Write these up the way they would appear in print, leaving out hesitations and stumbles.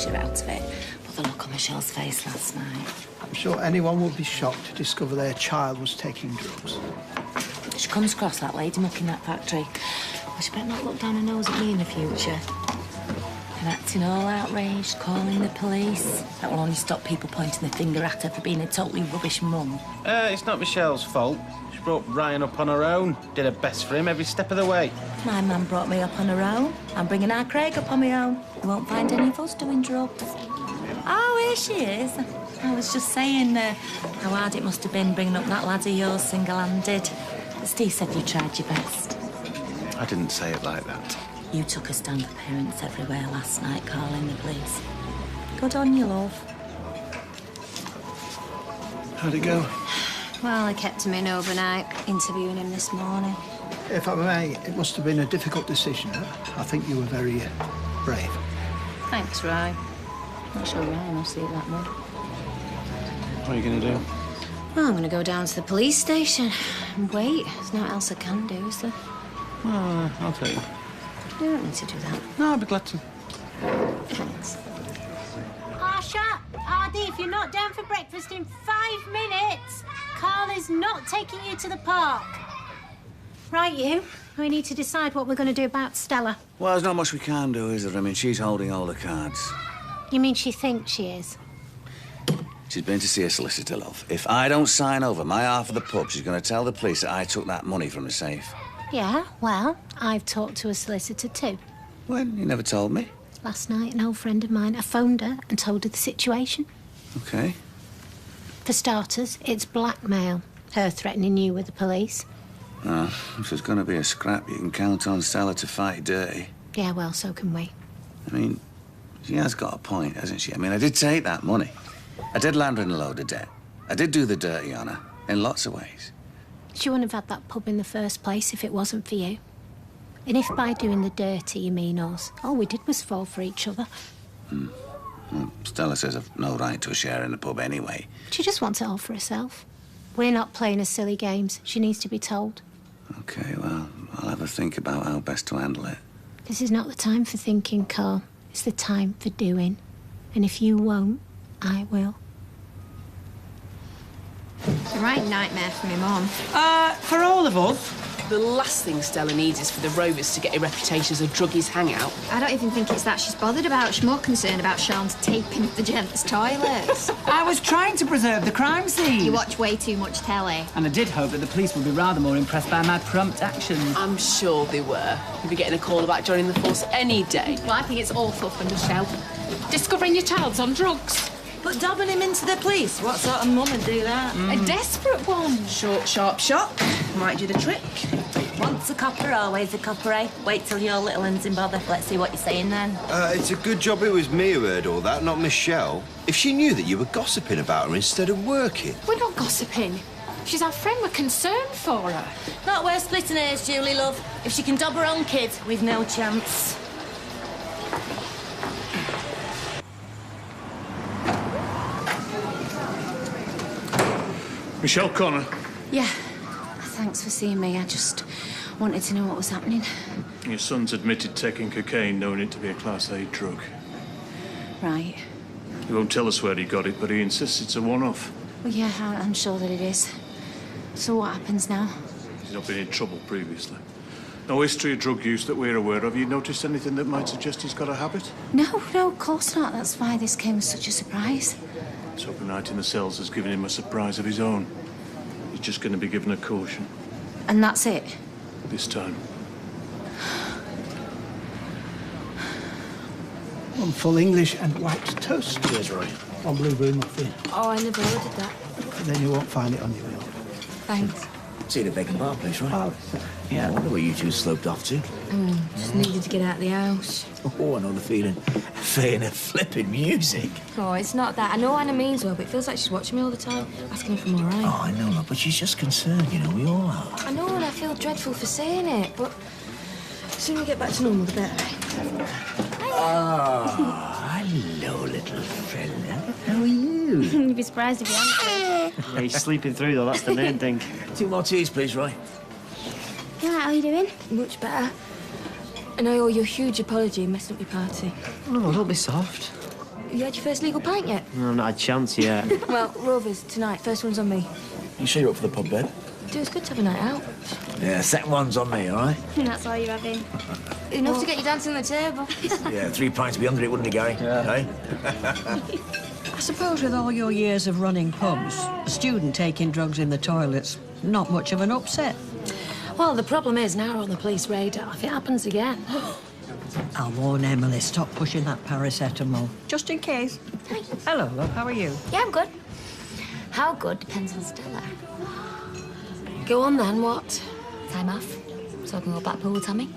pleasure out of it. But the look on Michelle's face last night. I'm sure anyone would be shocked to discover their child was taking drugs. She comes across that lady mucking that factory. Well, she better not look down her nose at me in the future. And acting all outraged, calling the police. That will only stop people pointing their finger at her for being a totally rubbish mum. It's not Michelle's fault. She brought Ryan up on her own. Did her best for him every step of the way. My mum brought me up on her own. I'm bringing our Craig up on my own. You won't find any of us doing drugs. Oh, here she is. I was just saying how hard it must have been bringing up that lad of yours single-handed. Steve said you tried your best. I didn't say it like that. You took a stand for parents everywhere last night, calling the police. Good on you, love. How'd it go? Well, I kept him in overnight, interviewing him this morning. If I may, it must have been a difficult decision. I think you were very brave. Thanks, Ryan. Not sure Ryan will see it that way. What are you going to do? Well, I'm going to go down to the police station and wait. There's nothing else I can do, is there? Well, I'll tell you. You don't need to do that. No, I'll be glad to. Thanks. Arsha, Ardy, if you're not down for breakfast in 5 minutes, Carl is not taking you to the park. Right, you. We need to decide what we're going to do about Stella. Well, there's not much we can do, is there? I mean, she's holding all the cards. You mean she thinks she is? She's been to see a solicitor, love. If I don't sign over my half of the pub, she's going to tell the police that I took that money from the safe. Yeah, well, I've talked to a solicitor too. When? You never told me. Last night, an old friend of mine, I phoned her and told her the situation. OK. For starters, it's blackmail. Her threatening you with the police. Oh, if there's going to be a scrap, you can count on Stella to fight dirty. Yeah, well, so can we. I mean, she has got a point, hasn't she? I mean, I did take that money. I did land her in a load of debt. I did do the dirty on her, in lots of ways. She wouldn't have had that pub in the first place if it wasn't for you. And if by doing the dirty you mean us, all we did was fall for each other. Well, Stella says I've no right to a share in the pub anyway. She just wants it all for herself. We're not playing her silly games. She needs to be told. OK, well, I'll have a think about how best to handle it. This is not the time for thinking, Carl. It's the time for doing. And if you won't, I will. It's a right nightmare for me, Mum. For all of us, the last thing Stella needs is for the Rovers to get a reputation as a druggies hangout. I don't even think it's that she's bothered about. She's more concerned about Sean's taping up the gents' toilets. I was trying to preserve the crime scene. You watch way too much telly. And I did hope that the police would be rather more impressed by my prompt action. I'm sure they were. You'd be getting a call about joining the force any day. Well, I think it's awful for Michelle. Discovering your child's on drugs. But dobbing him into the police, what sort of mum would do that? A desperate one. Short, sharp shot. Might do the trick. Once a copper, always a copper, eh? Wait till your little one's in bother. Let's see what you're saying then. It's a good job it was me who heard all that, not Michelle. If she knew that you were gossiping about her instead of working. We're not gossiping. She's our friend. We're concerned for her. Not worth splitting hairs, Julie, love. If she can dob her own kid, we've no chance. Michelle Connor. Yeah. Thanks for seeing me. I just wanted to know what was happening. Your son's admitted taking cocaine, knowing it to be a Class A drug. Right. He won't tell us where he got it, but he insists it's a one-off. Well, yeah, I'm sure that it is. So what happens now? He's not been in trouble previously. No history of drug use that we're aware of. You noticed anything that might suggest he's got a habit? No, of course not. That's why this came as such a surprise. So open night in the cells has given him a surprise of his own. He's just going to be given a caution. And that's it? This time. One full English and white toast. Cheers, Roy. One blueberry muffin. Oh, I never ordered that. And then you won't find it on your bill. Thanks. See the vacant bar place, right? Oh, Yeah, I wonder where you two sloped off to. Just needed to get out of the house. Oh, I know the feeling. Playing a flipping music. Oh, it's not that. I know Anna means well, but it feels like she's watching me all the time, asking if I'm all right. Oh, I know, look, but she's just concerned, you know, we all are. I know, and I feel dreadful for saying it, but the sooner we get back to normal, the better. Oh, hello, little fella. How are you? You'd be surprised if you hadn't. Yeah, he's sleeping through, though. That's the main thing. 2 more teas, please, Roy. You all right, how are you doing? Much better. And I owe you a huge apology messing up your party. No, don't be soft. You had your first legal pint yet? No, I've not had a chance yet. Well, Rovers, tonight. First one's on me. You sure you're up for the pub bed? Dude, it's good to have a night out. Yeah, second one's on me, all right? That's all you're having. Enough to get you dancing on the table. Yeah, 3 pints be under it, wouldn't it, Gary? Yeah. Eh? I suppose with all your years of running pubs, a student taking drugs in the toilets, not much of an upset. Well, the problem is now we're on the police radar. If it happens again... I'll warn Emily, stop pushing that paracetamol. Just in case. Hi. Hello, love, how are you? Yeah, I'm good. How good depends on Stella. Go on then, what? Time off, so I can go Blackpool with Tommy.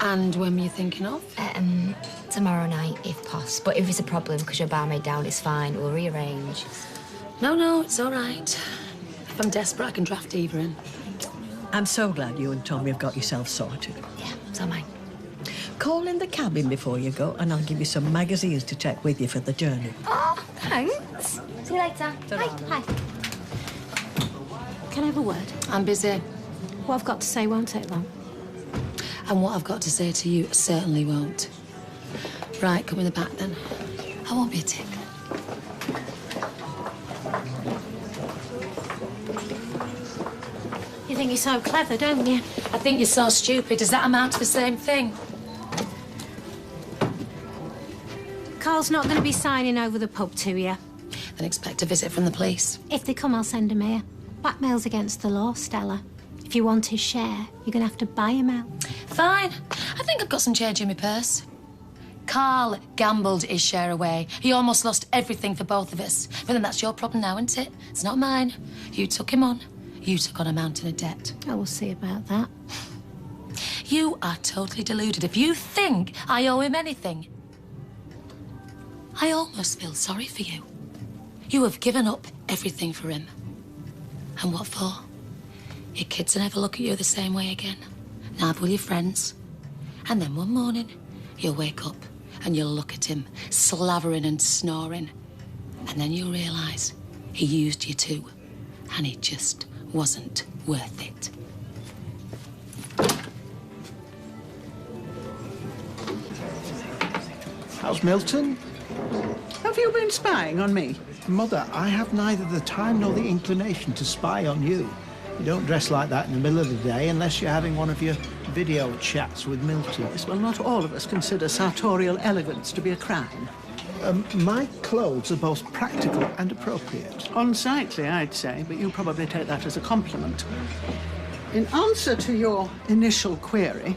And when were you thinking of? Tomorrow night, if possible. But if it's a problem, because your barmaid down, it's fine. We'll rearrange. No, it's all right. If I'm desperate, I can draft Eva in. I'm so glad you and Tommy have got yourself sorted. Yeah, so am I. Call in the cabin before you go, and I'll give you some magazines to take with you for the journey. Oh, thanks. See you later. Hi. Can I have a word? I'm busy. What I've got to say won't take long. And what I've got to say to you certainly won't. Right, come in the back then. I won't be a tick. You think you're so clever, don't you? I think you're so stupid. Does that amount to the same thing? Carl's not going to be signing over the pub to you. Then expect a visit from the police. If they come, I'll send him here. Blackmail's against the law, Stella. If you want his share, you're going to have to buy him out. Fine. I think I've got some change in my purse. Carl gambled his share away. He almost lost everything for both of us. But then that's your problem now, isn't it? It's not mine. You took him on. You took on a mountain of debt. Oh, we'll see about that. You are totally deluded if you think I owe him anything. I almost feel sorry for you. You have given up everything for him. And what for? Your kids will never look at you the same way again. Neither will your friends. And then one morning, you'll wake up and you'll look at him, slavering and snoring. And then you'll realise he used you too. And it just wasn't worth it. How's Milton? Have you been spying on me? Mother, I have neither the time nor the inclination to spy on you. You don't dress like that in the middle of the day unless you're having one of your video chats with Milton. Yes, well, not all of us consider sartorial elegance to be a crime. My clothes are both practical and appropriate. Unsightly, I'd say, but you probably take that as a compliment. In answer to your initial query,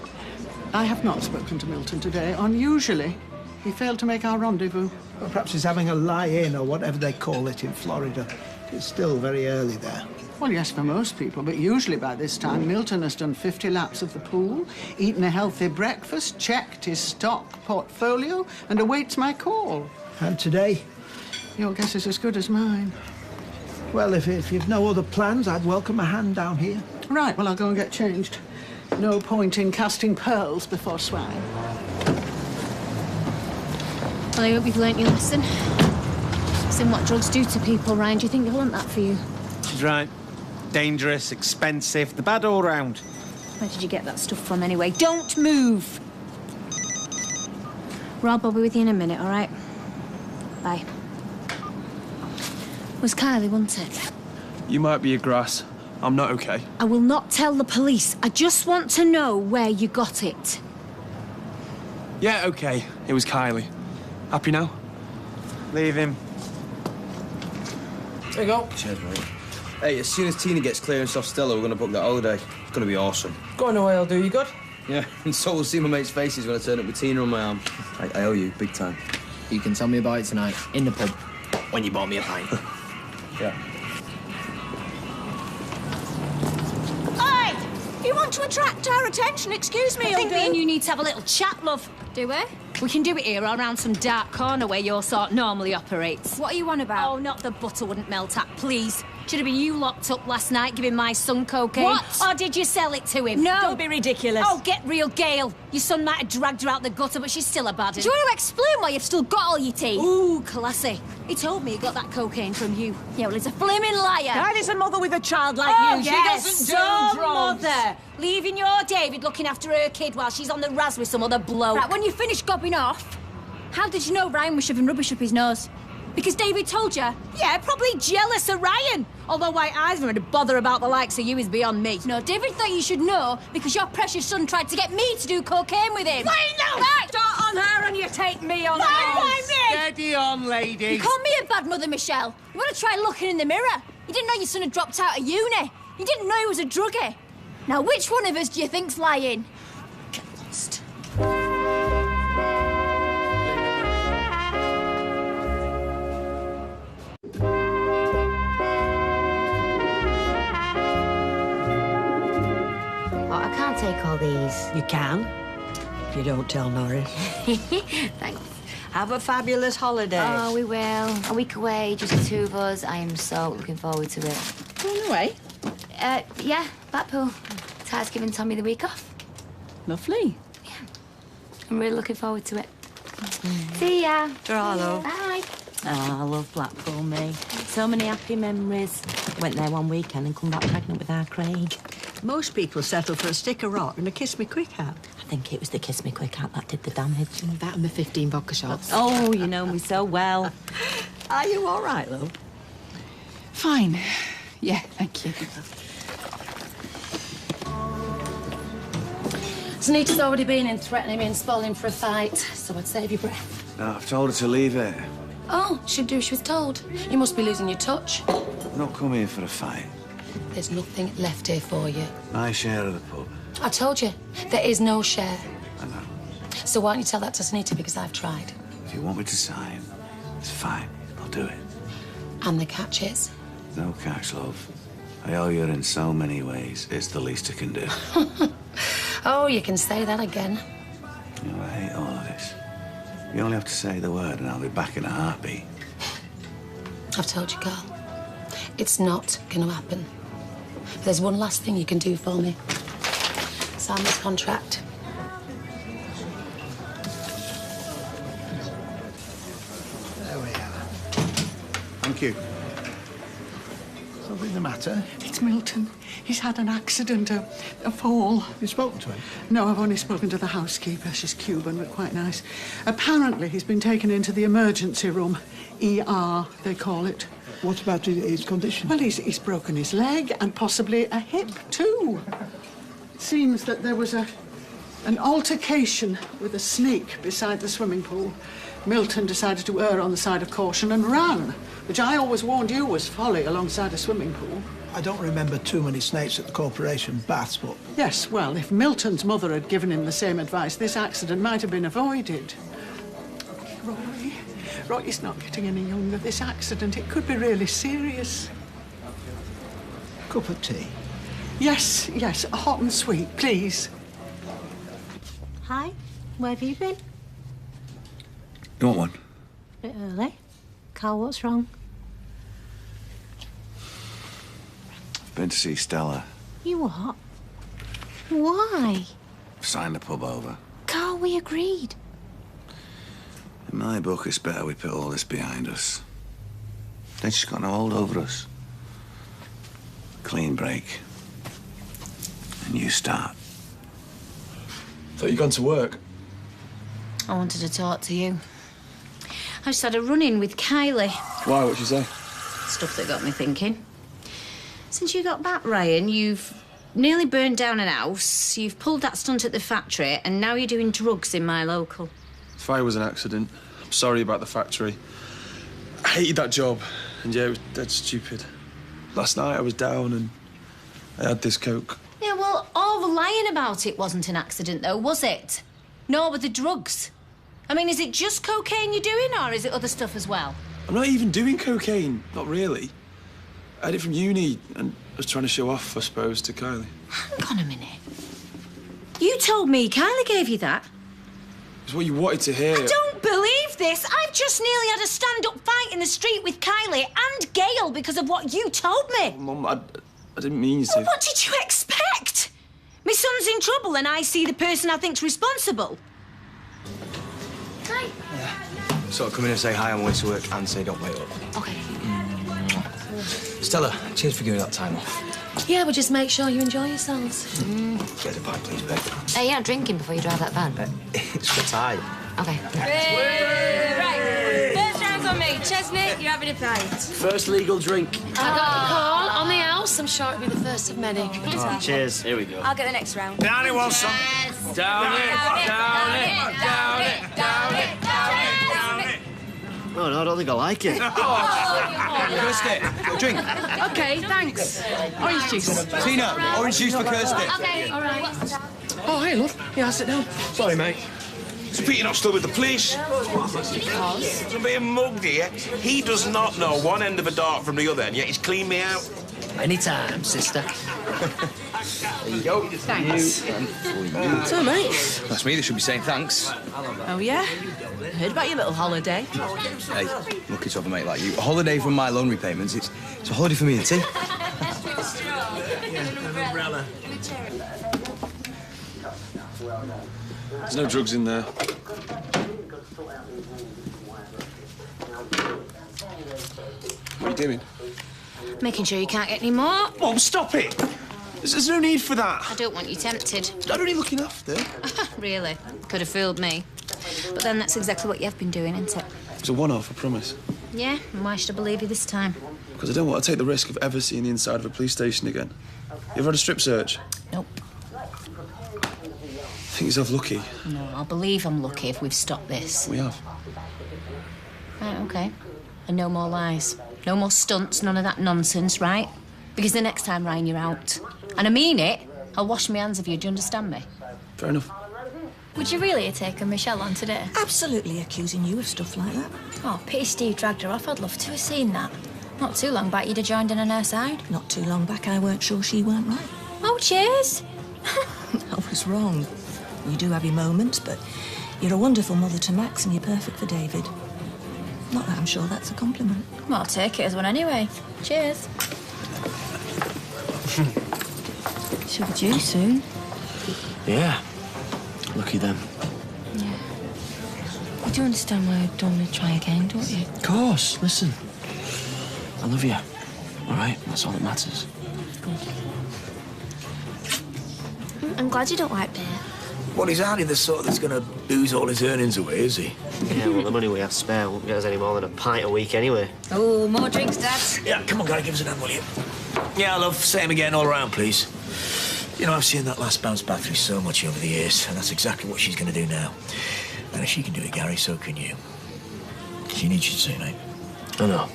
I have not spoken to Milton today. Unusually, he failed to make our rendezvous. Well, perhaps he's having a lie-in or whatever they call it in Florida. It's still very early there. Well, yes, for most people, but usually by this time, Milton has done 50 laps of the pool, eaten a healthy breakfast, checked his stock portfolio, and awaits my call. And today? Your guess is as good as mine. Well, if you've no other plans, I'd welcome a hand down here. Right, well, I'll go and get changed. No point in casting pearls before swine. Well, I hope you've learnt your lesson. Seen what drugs do to people, Ryan. Do you think they'll want that for you? She's right. Dangerous, expensive, the bad all round. Where did you get that stuff from anyway? Don't move! Rob, I'll be with you in a minute, all right? Bye. It was Kylie, wasn't it? You might be your grass. I'm not okay. I will not tell the police. I just want to know where you got it. Yeah, okay. It was Kylie. Happy now? Leave him. There you go. Cheers, mate. Hey, as soon as Tina gets clearance off Stella, we're going to book that holiday. It's going to be awesome. Going away, I'll do you good. Yeah, and so we'll see my mates' faces when I turn up with Tina on my arm. I owe you, big time. You can tell me about it tonight, in the pub, when you bought me a pint. Yeah. Oi! You want to attract our attention? Excuse me, I think me and you need to have a little chat, love. Do we? We can do it here or around some dark corner where your sort normally operates. What are you on about? Oh, not the butter wouldn't melt at, please. Should have been you locked up last night giving my son cocaine. What? Or did you sell it to him? No. Don't be ridiculous. Oh, get real, Gail. Your son might have dragged her out the gutter, but she's still a baddie. Do you want to explain why you've still got all your teeth? Ooh, classy. He told me he got that cocaine from you. Yeah, well, he's a flaming liar. That is a mother with a child like Oh, you. yes, She doesn't so do drugs. Mother. Leaving your David looking after her kid while she's on the raz with some other bloke. Right, when you finish gobbing off, How did you know Ryan was shoving rubbish up his nose? Because David told you? Yeah, probably jealous of Ryan. Although why Eisner would bother about the likes of you is beyond me. No, David thought you should know because your precious son tried to get me to do cocaine with him. Wait, no! Right. Start on her and you take me on Why me? Steady on, ladies. You called me a bad mother, Michelle. You want to try looking in the mirror? You didn't know your son had dropped out of uni. You didn't know he was a druggie. Now, which one of us do you think's lying? Get lost. I can't take all these. You can. If you don't tell Norris. Thanks. Have a fabulous holiday. Oh, we will. A week away, just the two of us. I am so looking forward to it. Going away? Yeah, Blackpool. Ty's giving Tommy the week off. Lovely. Yeah. I'm really looking forward to it. See ya. Ta-ra, love. Bye. Oh, I love Blackpool, me. So many happy memories. Went there one weekend and come back pregnant with our Craig. Most people settle for a stick of rock and a kiss me quick hat. I think it was the Kiss Me Quick hat that did the damage. That and the 15 vodka shots. Oh, you know me so well. Are you all right, love? Fine. Yeah, thank you. Zanita's already been in threatening me and spoiling for a fight, so I'd save your breath. No, I've told her to leave it. Oh, she'd do as she was told. You must be losing your touch. I'm not come here for a fight. There's nothing left here for you. My share of the pub. I told you, there is no share. I know. So why don't you tell that to Zanita, because I've tried. If you want me to sign, it's fine. I'll do it. And the catch is? No catch, love. I owe you in so many ways. It's the least I can do. Oh, you can say that again. You know, I hate all of this. You only have to say the word and I'll be back in a heartbeat. I've told you, Carl. It's not going to happen. But there's one last thing you can do for me. Sign this contract. There we are. Thank you. Something the matter? It's Milton. He's had an accident, a fall. Have you spoken to him? No, I've only spoken to the housekeeper. She's Cuban, but quite nice. Apparently, he's been taken into the emergency room. ER, they call it. What about his condition? Well, he's broken his leg and possibly a hip, too. It seems that there was an altercation with a snake beside the swimming pool. Milton decided to err on the side of caution and ran, which I always warned you was folly alongside a swimming pool. I don't remember too many snakes at the corporation baths, but... Yes, well, if Milton's mother had given him the same advice, this accident might have been avoided. Roy's not getting any younger. This accident, it could be really serious. Cup of tea? Yes, hot and sweet, please. Hi, where have you been? You want one? Bit early. Carl, what's wrong? I've been to see Stella. You what? Why? I've signed the pub over. Carl, we agreed. In my book, it's better we put all this behind us. They just got no hold over us. Clean break. A new start. Thought you'd gone to work. I wanted to talk to you. I just had a run-in with Kylie. Why? What'd she say? Stuff that got me thinking. Since you got back, Ryan, you've nearly burned down an house, you've pulled that stunt at the factory, and now you're doing drugs in my local. The fire was an accident. I'm sorry about the factory. I hated that job. And yeah, it was dead stupid. Last night I was down and I had this coke. Yeah, well, all the lying about it wasn't an accident, though, was it? Nor were the drugs. I mean, is it just cocaine you're doing, or is it other stuff as well? I'm not even doing cocaine. Not really. I had it from uni and I was trying to show off, I suppose, to Kylie. Hang on a minute. You told me Kylie gave you that. It's what you wanted to hear. I don't believe this. I've just nearly had a stand-up fight in the street with Kylie and Gail because of what you told me. Mum, I didn't mean you to. Well, what did you expect? My son's in trouble and I see the person I think's responsible. Hi. Yeah. Sort of come in and say hi on the way to work and say don't wait up. OK. Stella, cheers for giving that time off. Yeah, but just make sure you enjoy yourselves. Get a bite, please, babe. Hey, you're not drinking before you drive that van? It's for Ty. Okay. Right. First round's on me. Chesney, you're having a pint. First legal drink. I got a call on the house. I'm sure it'll be the first of many. Cheers. Here we go. I'll get the next round. Down it, Wilson. Down it, down it, down it, down it, down it. Oh, no, I don't think I like it. Kirsty, drink. Okay, thanks. Orange juice. Tina, orange juice for Kirsty. Okay, all right. Oh, hey, love. Yeah, I'll sit down. Sorry, mate. It's a pity you're not still with the police. Because? I'm being mugged here. He does not know one end of a dart from the other, and yet he's cleaned me out. Anytime, sister. There you go. Thanks. So, mate. That's me that should be saying thanks. Oh, yeah? Heard about your little holiday. Hey, lucky to have a mate like you. A holiday from my loan repayments. It's a holiday for me and T. There's no drugs in there. What are you doing? Making sure you can't get any more. Mum, stop it. There's no need for that. I don't want you tempted. I'm only looking after. Really? Could have fooled me. But then that's exactly what you've been doing, isn't it? It's a one-off, I promise. Yeah, and why should I believe you this time? Because I don't want to take the risk of ever seeing the inside of a police station again. You ever had a strip search? Nope. Think yourself lucky. No, I'll believe I'm lucky if we've stopped this. We have. Right, OK. And no more lies. No more stunts, none of that nonsense, right? Because the next time, Ryan, you're out. And I mean it. I'll wash my hands of you, do you understand me? Fair enough. Would you really have taken Michelle on today? Absolutely accusing you of stuff like that. Oh, pity Steve dragged her off. I'd love to have seen that. Not too long back, you'd have joined in on her side. Not too long back, I weren't sure she weren't right. Oh, cheers. I was wrong. You do have your moments, but you're a wonderful mother to Max and you're perfect for David. Not that I'm sure that's a compliment. Well, I'll take it as one anyway. Cheers. She'll be due soon. Yeah. Lucky them. Yeah. You do understand why I don't want to try again, don't you? Of course. Listen. I love you. All right? That's all that matters. I'm glad you don't like beer. Well, he's hardly the sort that's going to booze all his earnings away, is he? Yeah, well, the money we have spare won't get us any more than a pint a week anyway. Oh, more drinks, Dad. Yeah, come on, Gary, give us an hand, will you? Yeah, love, same again all around, please. You know, I've seen that last bounce back through so much over the years, and that's exactly what she's going to do now. And if she can do it, Gary, so can you. She needs you too, mate. I know.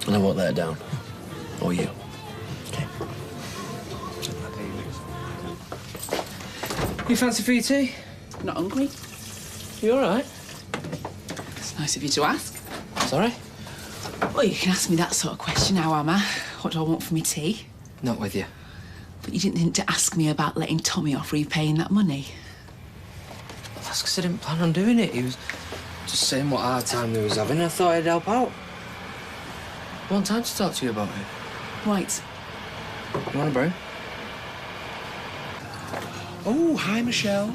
And I won't let her down. Or you. Okay. You fancy for your tea? Not hungry. You all right? It's nice of you to ask. Sorry? Well, you can ask me that sort of question. How am I? What do I want for my tea? Not with you. But you didn't think to ask me about letting Tommy off repaying that money. That's because I didn't plan on doing it. He was just saying what hard time he was having. I thought I'd help out. I want time to talk to you about it. Right. You want a brew? Oh, hi, Michelle.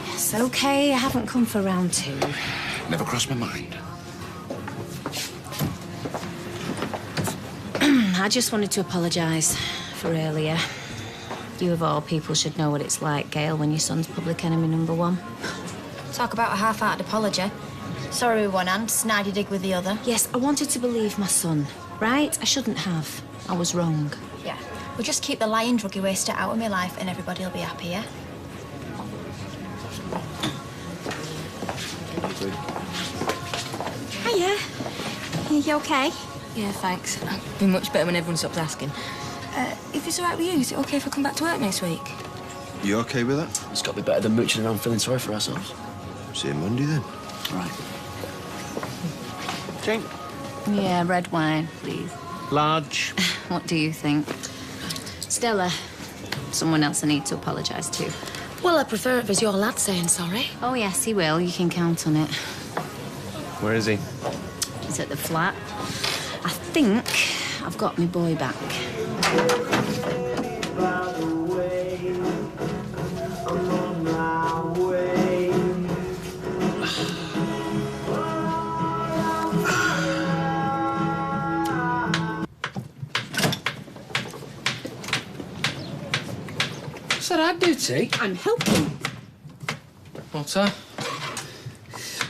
It's OK. I haven't come for round two. Never crossed my mind. I just wanted to apologise for earlier. You of all people should know what it's like, Gail, when your son's public enemy number one. Talk about a half-hearted apology. Sorry with one hand, snidey dig with the other. Yes, I wanted to believe my son, right? I shouldn't have. I was wrong. Yeah. We'll just keep the lying druggy waster out of my life and everybody will be happy, yeah? Hiya. You OK? Yeah, thanks. I'll be much better when everyone stops asking. If it's all right with you, is it OK if I come back to work next week? You OK with that? It's got to be better than mooching around feeling sorry for ourselves. See you Monday, then. All right. Drink. Yeah, red wine, please. Large. What do you think? Stella, someone else I need to apologise to. Well, I prefer if it's your lad saying sorry. Oh, yes, he will. You can count on it. Where is he? He's at the flat. I think I've got my boy back. What's that I do, T? I'm helping. What's that?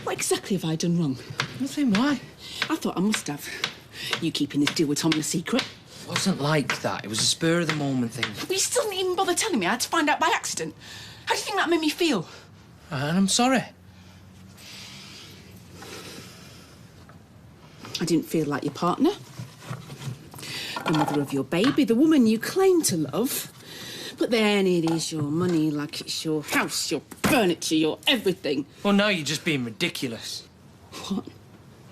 What exactly have I done wrong? Nothing, why? I thought I must have. You keeping this deal with Tommy a secret? It wasn't like that. It was a spur-of-the-moment thing. But you still didn't even bother telling me. I had to find out by accident. How do you think that made me feel? And I'm sorry. I didn't feel like your partner, the mother of your baby, the woman you claim to love. But then it is your money, like it's your house, your furniture, your everything. Well, now you're just being ridiculous. What?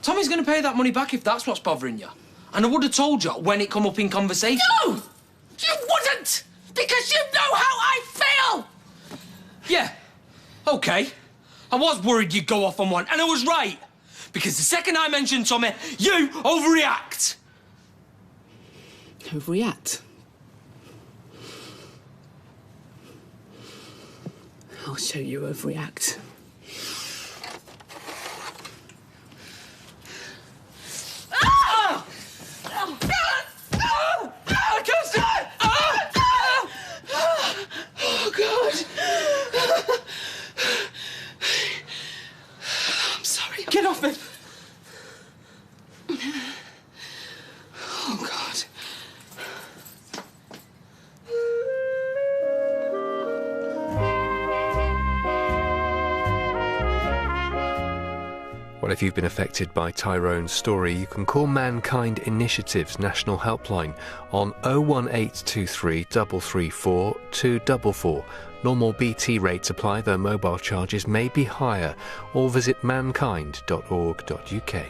Tommy's going to pay that money back if that's what's bothering you. And I would have told you when it come up in conversation. No! You wouldn't! Because you know how I feel! Yeah, OK. I was worried you'd go off on one, and I was right. Because the second I mention Tommy, you overreact. Overreact? I'll show you overreact. Ah! I can't stand it! Oh, God. I'm sorry. Get off me. Oh, God. Well, if you've been affected by Tyrone's story, you can call Mankind Initiative's national helpline on 01823 334 244. Normal BT rates apply, though mobile charges may be higher, or visit mankind.org.uk.